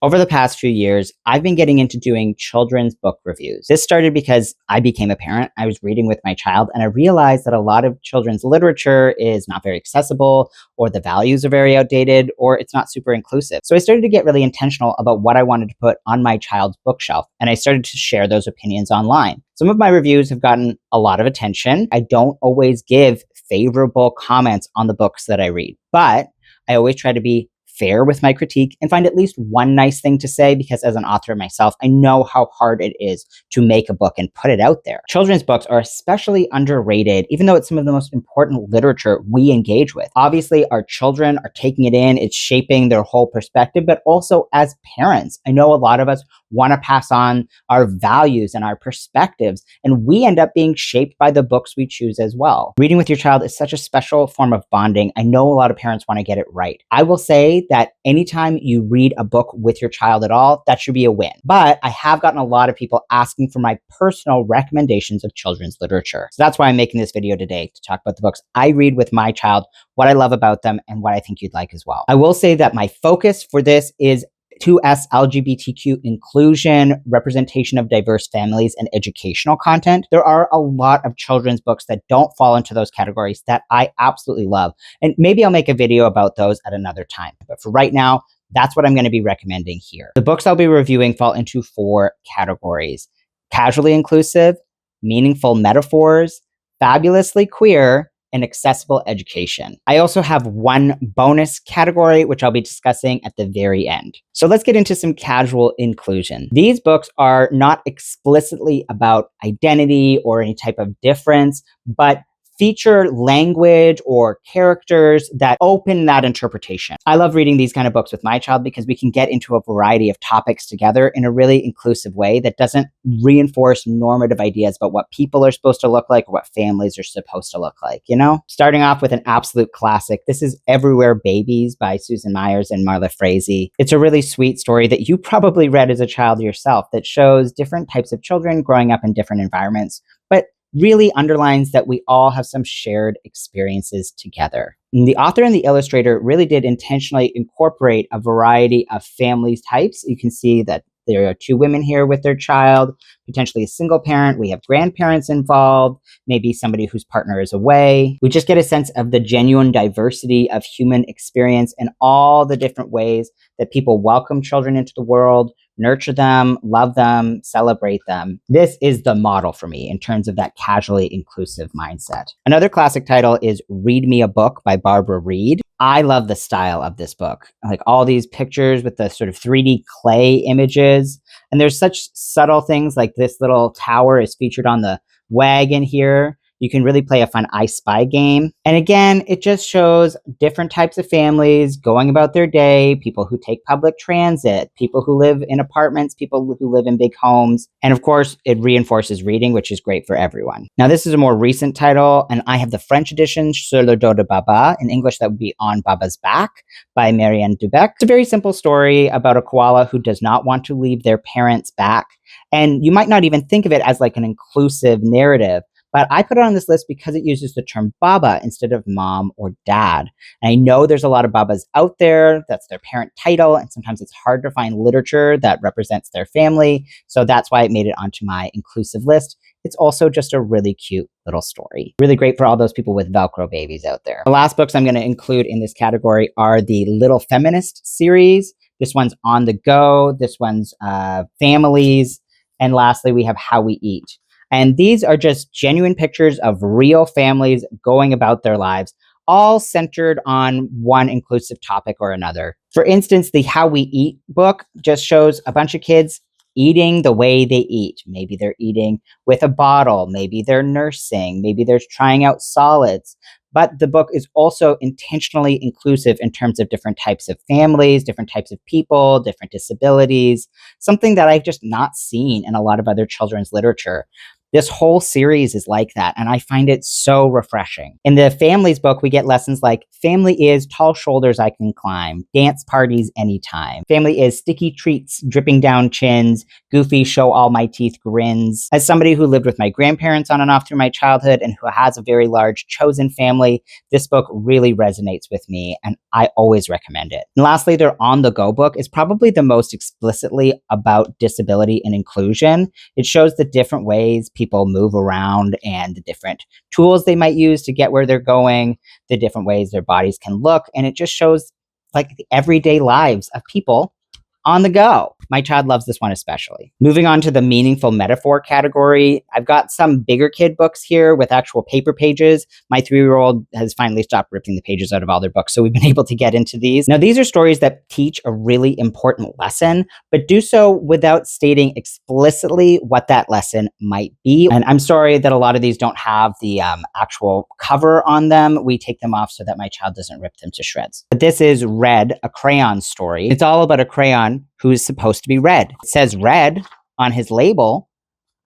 Over the past few years, I've been getting into doing children's book reviews. This started because I became a parent. I was reading with my child, and I realized that a lot of children's literature is not very accessible, or the values are very outdated, or it's not super inclusive. So I started to get really intentional about what I wanted to put on my child's bookshelf, and I started to share those opinions online. Some of my reviews have gotten a lot of attention. I don't always give favorable comments on the books that I read, but I always try to be fair with my critique and find at least one nice thing to say, because as an author myself, I know how hard it is to make a book and put it out there. Children's books are especially underrated, even though it's some of the most important literature we engage with. Obviously, our children are taking it in, it's shaping their whole perspective, but also as parents, I know a lot of us want to pass on our values and our perspectives, and we end up being shaped by the books we choose as well. Reading with your child is such a special form of bonding. I know a lot of parents want to get it right. I will say that anytime you read a book with your child at all, that should be a win. But I have gotten a lot of people asking for my personal recommendations of children's literature. So that's why I'm making this video today, to talk about the books I read with my child, what I love about them, and what I think you'd like as well. I will say that my focus for this is 2S LGBTQ inclusion, representation of diverse families, and educational content. There are a lot of children's books that don't fall into those categories that I absolutely love. And maybe I'll make a video about those at another time. But for right now, that's what I'm going to be recommending here. The books I'll be reviewing fall into 4 categories: casually inclusive, meaningful metaphors, fabulously queer, and accessible education. I also have one bonus category, which I'll be discussing at the very end. So let's get into some casual inclusion. These books are not explicitly about identity or any type of difference, but feature language or characters that open that interpretation. I love reading these kind of books with my child because we can get into a variety of topics together in a really inclusive way that doesn't reinforce normative ideas about what people are supposed to look like or what families are supposed to look like, you know? Starting off with an absolute classic. This is Everywhere Babies by Susan Myers and Marla Frazee. It's a really sweet story that you probably read as a child yourself that shows different types of children growing up in different environments, but really underlines that we all have some shared experiences together. And the author and the illustrator really did intentionally incorporate a variety of families types. You can see that there are 2 women here with their child, potentially a single parent. We have grandparents involved, maybe somebody whose partner is away. We just get a sense of the genuine diversity of human experience and all the different ways that people welcome children into the world, nurture them, love them, celebrate them. This is the model for me in terms of that casually inclusive mindset. Another classic title is Read Me a Book by Barbara Reed. I love the style of this book. Like all these pictures with the sort of 3D clay images. And there's such subtle things like this little tower is featured on the wagon here. You can really play a fun I Spy game. And again, it just shows different types of families going about their day, people who take public transit, people who live in apartments, people who live in big homes. And of course, it reinforces reading, which is great for everyone. Now, this is a more recent title, and I have the French edition, Sur le dos de Baba. In English, that would be On Baba's Back by Marianne Dubec. It's a very simple story about a koala who does not want to leave their parents' back. And you might not even think of it as like an inclusive narrative, but I put it on this list because it uses the term Baba instead of mom or dad. And I know there's a lot of Babas out there. That's their parent title. And sometimes it's hard to find literature that represents their family. So that's why it made it onto my inclusive list. It's also just a really cute little story. Really great for all those people with Velcro babies out there. The last books I'm going to include in this category are the Little Feminist series. This one's On the Go. This one's Families. And lastly, we have How We Eat. And these are just genuine pictures of real families going about their lives, all centered on one inclusive topic or another. For instance, the How We Eat book just shows a bunch of kids eating the way they eat. Maybe they're eating with a bottle, maybe they're nursing, maybe they're trying out solids. But the book is also intentionally inclusive in terms of different types of families, different types of people, different disabilities, something that I've just not seen in a lot of other children's literature. This whole series is like that, and I find it so refreshing. In the families book, we get lessons like family is tall shoulders I can climb, dance parties anytime. Family is sticky treats dripping down chins, goofy show all my teeth grins. As somebody who lived with my grandparents on and off through my childhood and who has a very large chosen family, this book really resonates with me, and I always recommend it. And lastly, their On the Go book is probably the most explicitly about disability and inclusion. It shows the different ways people move around and the different tools they might use to get where they're going, the different ways their bodies can look, and it just shows like the everyday lives of people on the go. My child loves this one especially. Moving on to the meaningful metaphor category, I've got some bigger kid books here with actual paper pages. My 3-year-old has finally stopped ripping the pages out of all their books, so we've been able to get into these. Now, these are stories that teach a really important lesson, but do so without stating explicitly what that lesson might be. And I'm sorry that a lot of these don't have the actual cover on them. We take them off so that my child doesn't rip them to shreds. But this is Red, a crayon story. It's all about a crayon who is supposed to be red. It says red on his label,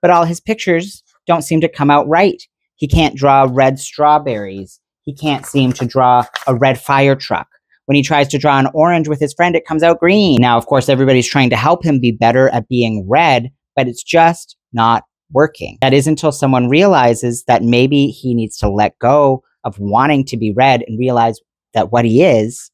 but all his pictures don't seem to come out right. He can't draw red strawberries. He can't seem to draw a red fire truck. When he tries to draw an orange with his friend, it comes out green. Now, of course, everybody's trying to help him be better at being red, but it's just not working. That is until someone realizes that maybe he needs to let go of wanting to be red and realize that what he is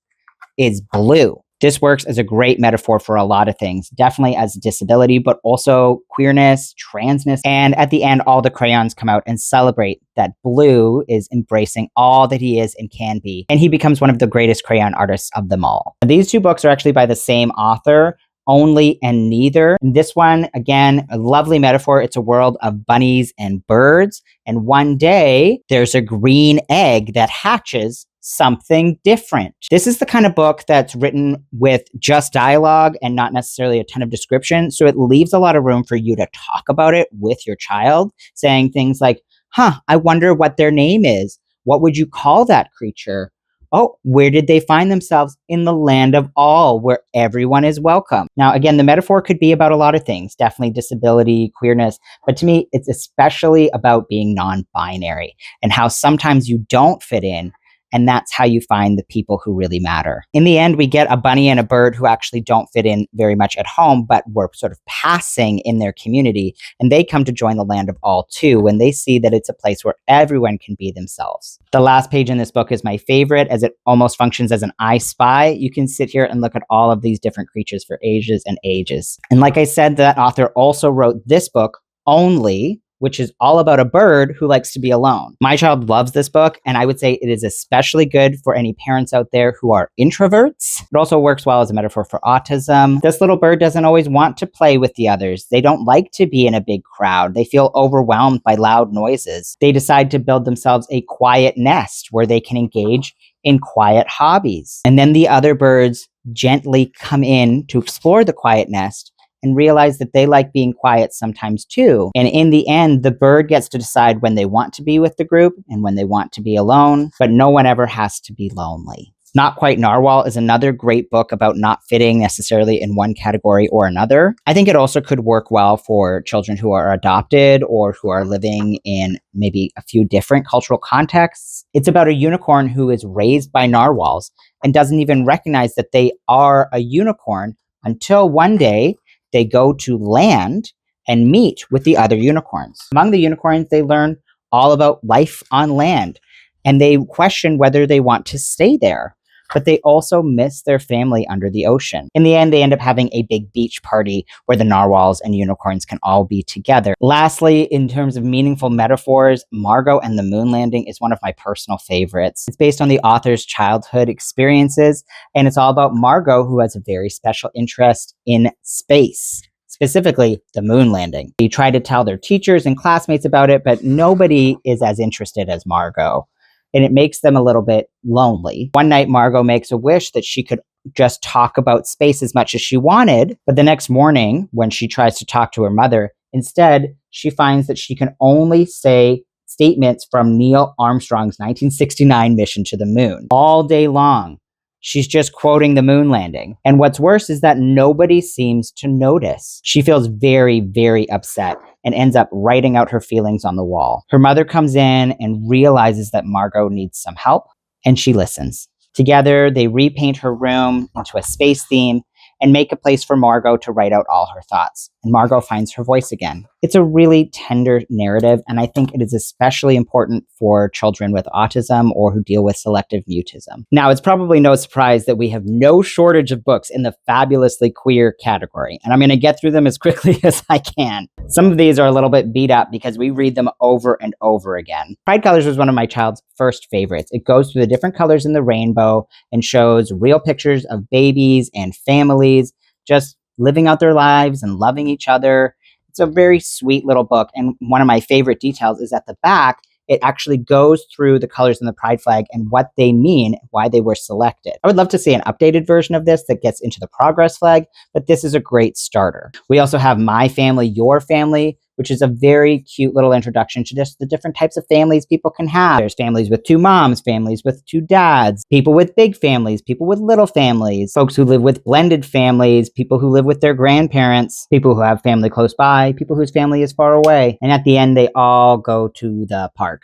blue. This works as a great metaphor for a lot of things, definitely as a disability, but also queerness, transness. And at the end, all the crayons come out and celebrate that Blue is embracing all that he is and can be. And he becomes one of the greatest crayon artists of them all. These two books are actually by the same author, Only and Neither. And this one, again, a lovely metaphor. It's a world of bunnies and birds. And one day, there's a green egg that hatches something different. This is the kind of book that's written with just dialogue and not necessarily a ton of description. So it leaves a lot of room for you to talk about it with your child, saying things like, I wonder what their name is. What would you call that creature? Oh, where did they find themselves? In the land of all, where everyone is welcome. Now, again, the metaphor could be about a lot of things, definitely disability, queerness, but to me, it's especially about being non-binary and how sometimes you don't fit in. And that's how you find the people who really matter. In the end, we get a bunny and a bird who actually don't fit in very much at home, but were sort of passing in their community. And they come to join the land of all too when they see that it's a place where everyone can be themselves. The last page in this book is my favorite as it almost functions as an I Spy. You can sit here and look at all of these different creatures for ages and ages. And like I said, that author also wrote this book, Only, which is all about a bird who likes to be alone. My child loves this book, and I would say it is especially good for any parents out there who are introverts. It also works well as a metaphor for autism. This little bird doesn't always want to play with the others. They don't like to be in a big crowd. They feel overwhelmed by loud noises. They decide to build themselves a quiet nest where they can engage in quiet hobbies. And then the other birds gently come in to explore the quiet nest and realize that they like being quiet sometimes too. And in the end, the bird gets to decide when they want to be with the group and when they want to be alone, but no one ever has to be lonely. Not Quite Narwhal is another great book about not fitting necessarily in one category or another. I think it also could work well for children who are adopted or who are living in maybe a few different cultural contexts. It's about a unicorn who is raised by narwhals and doesn't even recognize that they are a unicorn until one day they go to land and meet with the other unicorns. Among the unicorns, they learn all about life on land, and they question whether they want to stay there. But they also miss their family under the ocean. In the end, they end up having a big beach party where the narwhals and unicorns can all be together. Lastly, in terms of meaningful metaphors, Margot and the Moon Landing is one of my personal favorites. It's based on the author's childhood experiences, and it's all about Margot, who has a very special interest in space. Specifically, the moon landing. They try to tell their teachers and classmates about it, but nobody is as interested as Margot. And it makes them a little bit lonely. One night, Margot makes a wish that she could just talk about space as much as she wanted. But the next morning, when she tries to talk to her mother, instead, she finds that she can only say statements from Neil Armstrong's 1969 mission to the moon. All day long, She's just quoting the moon landing. And what's worse is that nobody seems to notice. She feels very, very upset and ends up writing out her feelings on the wall. Her mother comes in and realizes that Margot needs some help, and she listens. Together, they repaint her room into a space theme and make a place for Margot to write out all her thoughts. And Margot finds her voice again. It's a really tender narrative, and I think it is especially important for children with autism or who deal with selective mutism. Now, it's probably no surprise that we have no shortage of books in the fabulously queer category, and I'm going to get through them as quickly as I can. Some of these are a little bit beat up because we read them over and over again. Pride Colors was one of my child's first favorites. It goes through the different colors in the rainbow and shows real pictures of babies and families just living out their lives and loving each other. It's a very sweet little book. And one of my favorite details is at the back, it actually goes through the colors in the pride flag and what they mean, why they were selected. I would love to see an updated version of this that gets into the progress flag, but this is a great starter. We also have My Family, Your Family, which is a very cute little introduction to just the different types of families people can have. There's families with 2 moms, families with 2 dads, people with big families, people with little families, folks who live with blended families, people who live with their grandparents, people who have family close by, people whose family is far away. And at the end, they all go to the park.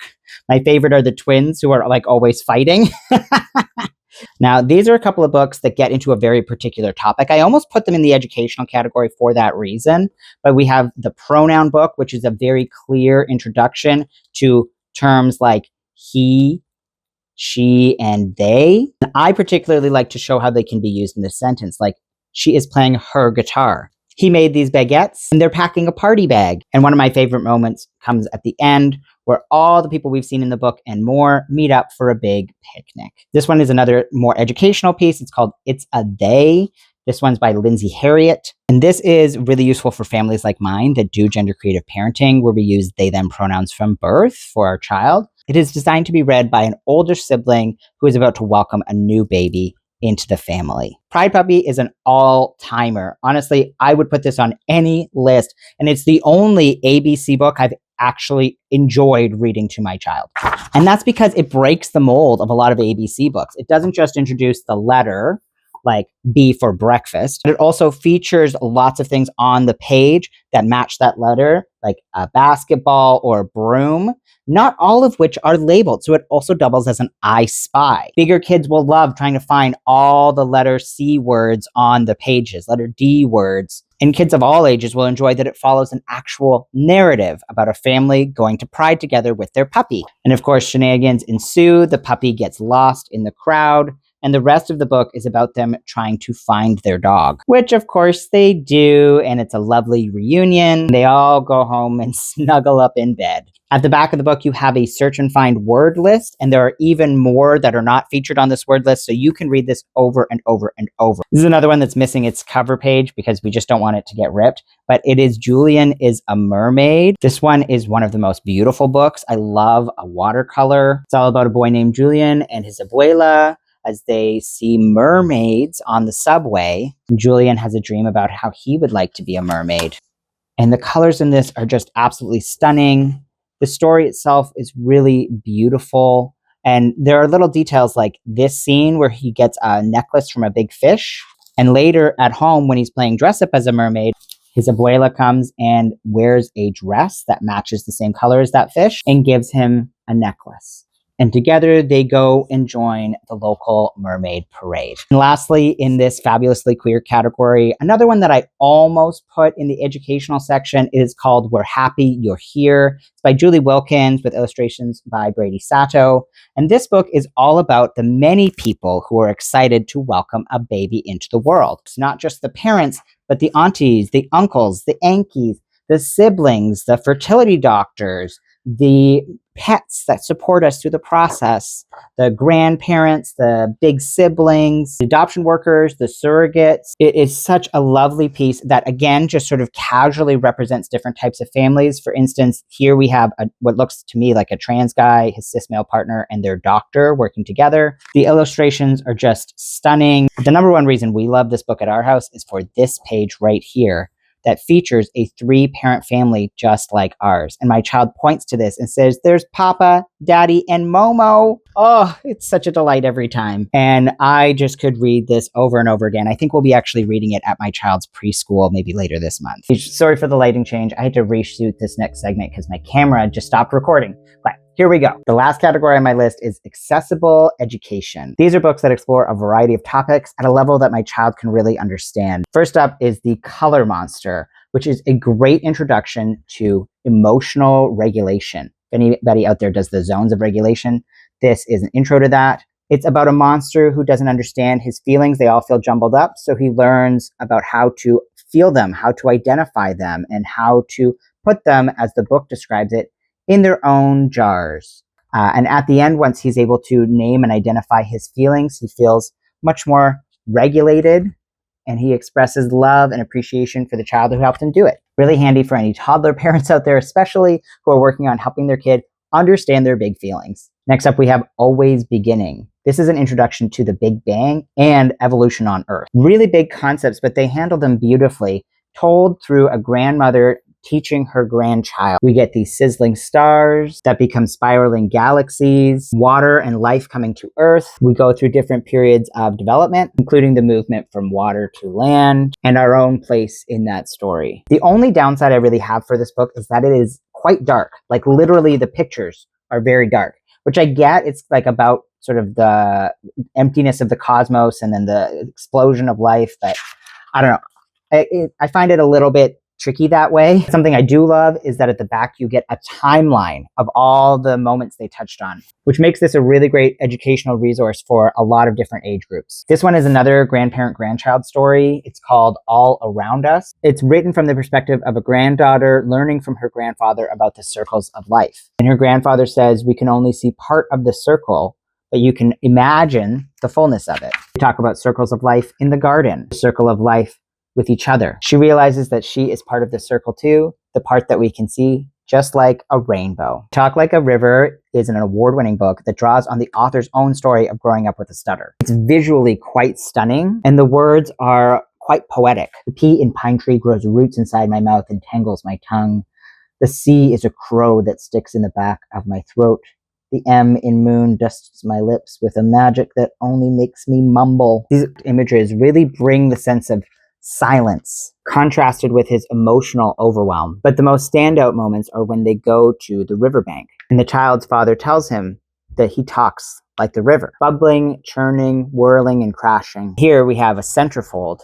My favorite are the twins who are like always fighting. Now, these are a couple of books that get into a very particular topic. I almost put them in the educational category for that reason, but we have the pronoun book, which is a very clear introduction to terms like he, she, and they. And I particularly like to show how they can be used in this sentence, like she is playing her guitar. He made these baguettes and they're packing a party bag. And one of my favorite moments comes at the end where all the people we've seen in the book and more meet up for a big picnic. This one is another more educational piece. It's called It's a They. This one's by Lindsay Harriott. And this is really useful for families like mine that do gender creative parenting, where we use they, them pronouns from birth for our child. It is designed to be read by an older sibling who is about to welcome a new baby into the family. Pride Puppy is an all-timer. Honestly, I would put this on any list, and it's the only ABC book I've actually enjoyed reading to my child. And that's because it breaks the mold of a lot of ABC books. It doesn't just introduce the letter, like B for breakfast, but it also features lots of things on the page that match that letter, like a basketball or a broom, not all of which are labeled. So it also doubles as an I Spy. Bigger kids will love trying to find all the letter C words on the pages, letter D words. And kids of all ages will enjoy that it follows an actual narrative about a family going to Pride together with their puppy. And of course, shenanigans ensue. The puppy gets lost in the crowd. And the rest of the book is about them trying to find their dog, which of course they do. And it's a lovely reunion. They all go home and snuggle up in bed. At the back of the book, you have a search and find word list, and there are even more that are not featured on this word list, so you can read this over and over and over. This is another one that's missing its cover page because we just don't want it to get ripped, but it is Julian is a Mermaid. This one is one of the most beautiful books. I love a watercolor. It's all about a boy named Julian and his abuela as they see mermaids on the subway. Julian has a dream about how he would like to be a mermaid. And the colors in this are just absolutely stunning. The story itself is really beautiful. And there are little details like this scene where he gets a necklace from a big fish. And later at home, when he's playing dress up as a mermaid, his abuela comes and wears a dress that matches the same color as that fish and gives him a necklace. And together they go and join the local mermaid parade. And lastly, in this fabulously queer category, another one that I almost put in the educational section is called We're Happy You're Here. It's by Julie Wilkins with illustrations by Brady Sato. And this book is all about the many people who are excited to welcome a baby into the world. It's not just the parents, but the aunties, the uncles, the ankies, the siblings, the fertility doctors, the pets that support us through the process, the grandparents, the big siblings, the adoption workers, the surrogates. It is such a lovely piece that, again, just sort of casually represents different types of families. For instance, here we have what looks to me like a trans guy, his cis male partner, and their doctor working together. The illustrations are just stunning. The number one reason we love this book at our house is for this page right here. that features a 3-parent family just like ours. And my child points to this and says, there's Papa, Daddy, and Momo. Oh, it's such a delight every time. And I just could read this over and over again. I think we'll be actually reading it at my child's preschool maybe later this month. Sorry for the lighting change. I had to reshoot this next segment because my camera just stopped recording. But here we go. The last category on my list is accessible education. These are books that explore a variety of topics at a level that my child can really understand. First up is The Color Monster, which is a great introduction to emotional regulation. If anybody out there does the zones of regulation, this is an intro to that. It's about a monster who doesn't understand his feelings. They all feel jumbled up. So he learns about how to feel them, how to identify them, and how to put them, as the book describes it, in their own jars. And at the end, once he's able to name and identify his feelings, he feels much more regulated, and he expresses love and appreciation for the child who helped him do it. Really handy for any toddler parents out there, especially who are working on helping their kid understand their big feelings. Next up, we have Always Beginning. This is an introduction to the Big Bang and evolution on Earth. Really big concepts, but they handle them beautifully, told through a grandmother teaching her grandchild. We get these sizzling stars that become spiraling galaxies, water and life coming to Earth. We go through different periods of development, including the movement from water to land and our own place in that story. The only downside I really have for this book is that it is quite dark. Like literally the pictures are very dark, which I get. It's like about sort of the emptiness of the cosmos and then the explosion of life. But I don't know. I find it a little bit tricky that way. Something I do love is that at the back you get a timeline of all the moments they touched on, which makes this a really great educational resource for a lot of different age groups. This one is another grandparent-grandchild story. It's called All Around Us. It's written from the perspective of a granddaughter learning from her grandfather about the circles of life. And her grandfather says, we can only see part of the circle, but you can imagine the fullness of it. We talk about circles of life in the garden, circle of life with each other. She realizes that she is part of the circle too, the part that we can see, just like a rainbow. Talk Like a River is an award-winning book that draws on the author's own story of growing up with a stutter. It's visually quite stunning, and the words are quite poetic. The pea in pine tree grows roots inside my mouth and tangles my tongue. The C is a crow that sticks in the back of my throat. The M in moon dusts my lips with a magic that only makes me mumble. These images really bring the sense of silence, contrasted with his emotional overwhelm. But the most standout moments are when they go to the riverbank, and the child's father tells him that he talks like the river, bubbling, churning, whirling, and crashing. Here we have a centerfold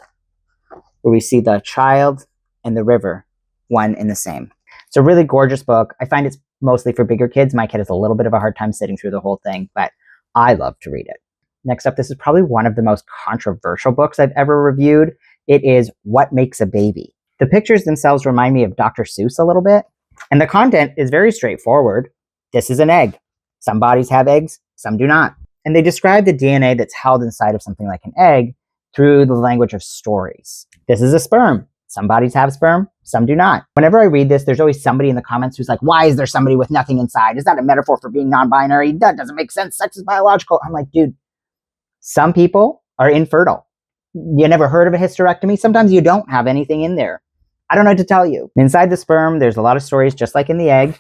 where we see the child and the river, one and the same. It's a really gorgeous book. I find it's mostly for bigger kids. My kid has a little bit of a hard time sitting through the whole thing, but I love to read it. Next up, this is probably one of the most controversial books I've ever reviewed. It is What Makes a Baby. The pictures themselves remind me of Dr. Seuss a little bit, and the content is very straightforward. This is an egg. Some bodies have eggs, some do not. And they describe the DNA that's held inside of something like an egg through the language of stories. This is a sperm. Some bodies have sperm, some do not. Whenever I read this, there's always somebody in the comments who's like, why is there somebody with nothing inside? Is that a metaphor for being non-binary? That doesn't make sense. Sex is biological. I'm like, dude, some people are infertile. You never heard of a hysterectomy? Sometimes you don't have anything in there. I don't know what to tell you. Inside the sperm, there's a lot of stories just like in the egg.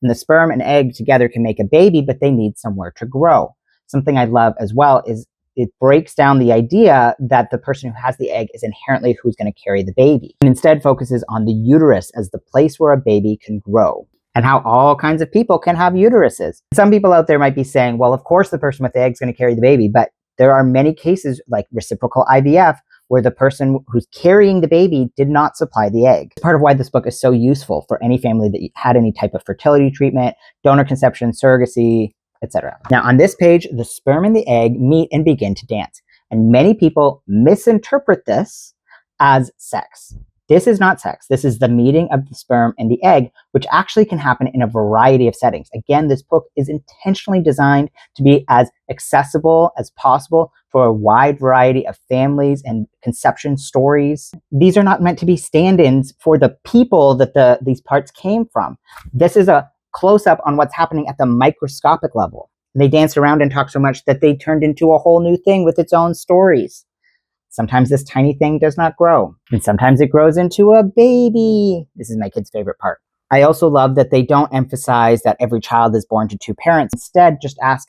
And the sperm and egg together can make a baby, but they need somewhere to grow. Something I love as well is it breaks down the idea that the person who has the egg is inherently who's going to carry the baby, and instead focuses on the uterus as the place where a baby can grow, and how all kinds of people can have uteruses. Some people out there might be saying, well, of course the person with the egg is going to carry the baby, but there are many cases like reciprocal IVF where the person who's carrying the baby did not supply the egg. It's part of why this book is so useful for any family that had any type of fertility treatment, donor conception, surrogacy, etc. Now on this page, the sperm and the egg meet and begin to dance. And many people misinterpret this as sex. This is not sex. This is the meeting of the sperm and the egg, which actually can happen in a variety of settings. Again, this book is intentionally designed to be as accessible as possible for a wide variety of families and conception stories. These are not meant to be stand-ins for the people that these parts came from. This is a close-up on what's happening at the microscopic level. They danced around and talked so much that they turned into a whole new thing with its own stories. Sometimes this tiny thing does not grow. And sometimes it grows into a baby. This is my kid's favorite part. I also love that they don't emphasize that every child is born to two parents. Instead, just ask,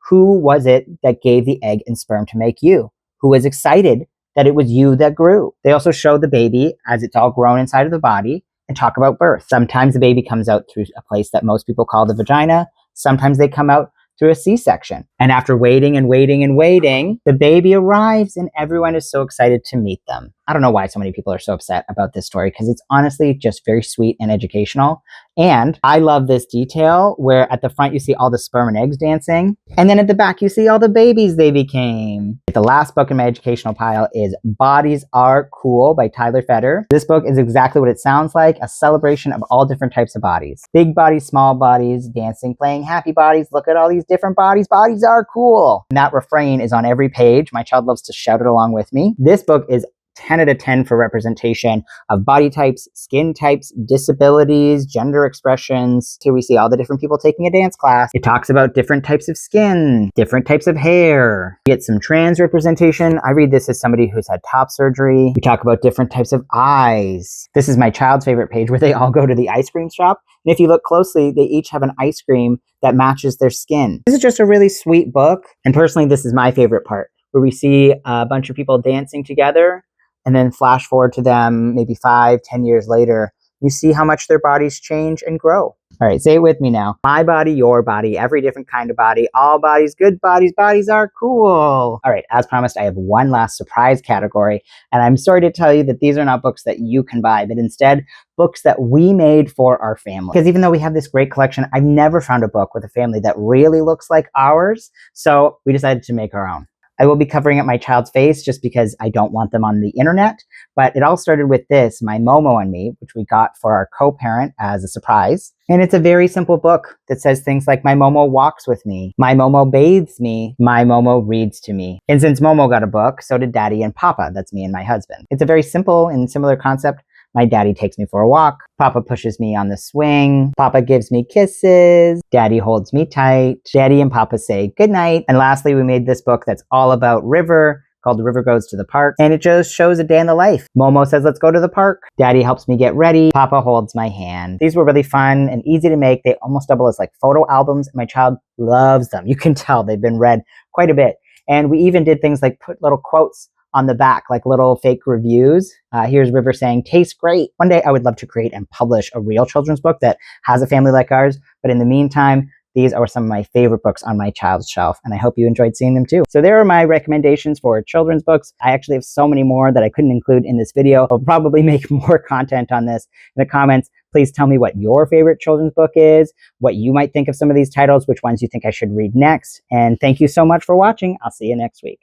who was it that gave the egg and sperm to make you? Who was excited that it was you that grew? They also show the baby as it's all grown inside of the body and talk about birth. Sometimes the baby comes out through a place that most people call the vagina. Sometimes they come out through a C-section. And after waiting and waiting and waiting, the baby arrives and everyone is so excited to meet them. I don't know why so many people are so upset about this story, because it's honestly just very sweet and educational. And I love this detail where at the front you see all the sperm and eggs dancing, and then at the back you see all the babies they became. The last book in my educational pile is Bodies Are Cool by Tyler Feder. This book is exactly what it sounds like, a celebration of all different types of bodies. Big bodies, small bodies, dancing, playing, happy bodies. Look at all these different bodies. Bodies are cool. And that refrain is on every page. My child loves to shout it along with me. This book is 10 out of 10 for representation of body types, skin types, disabilities, gender expressions. Here we see all the different people taking a dance class. It talks about different types of skin, different types of hair. We get some trans representation. I read this as somebody who's had top surgery. We talk about different types of eyes. This is my child's favorite page where they all go to the ice cream shop. And if you look closely, they each have an ice cream that matches their skin. This is just a really sweet book. And personally, this is my favorite part, where we see a bunch of people dancing together, and then flash forward to them maybe 5-10 years later. You see how much their bodies change and grow. All right, say it with me now. My body, your body, every different kind of body, all bodies, good bodies, bodies are cool. All right, as promised, I have one last surprise category, and I'm sorry to tell you that these are not books that you can buy, but instead books that we made for our family. Because even though we have this great collection, I've never found a book with a family that really looks like ours, so we decided to make our own. I will be covering up my child's face just because I don't want them on the internet. But it all started with this, My Momo and Me, which we got for our co-parent as a surprise. And it's a very simple book that says things like, my Momo walks with me, my Momo bathes me, my Momo reads to me. And since Momo got a book, so did Daddy and Papa. That's me and my husband. It's a very simple and similar concept. My daddy takes me for a walk. Papa pushes me on the swing. Papa gives me kisses. Daddy holds me tight. Daddy and Papa say goodnight. And lastly, we made this book that's all about River, called The River Goes to the Park. And it just shows a day in the life. Momo says, let's go to the park. Daddy helps me get ready. Papa holds my hand. These were really fun and easy to make. They almost double as like photo albums. My child loves them. You can tell they've been read quite a bit. And we even did things like put little quotes on the back, like little fake reviews. Here's River saying, tastes great. One day I would love to create and publish a real children's book that has a family like ours. But in the meantime, these are some of my favorite books on my child's shelf, and I hope you enjoyed seeing them too. So there are my recommendations for children's books. I actually have so many more that I couldn't include in this video. I'll probably make more content on this in the comments. Please tell me what your favorite children's book is, what you might think of some of these titles, which ones you think I should read next. And thank you so much for watching. I'll see you next week.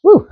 Woo!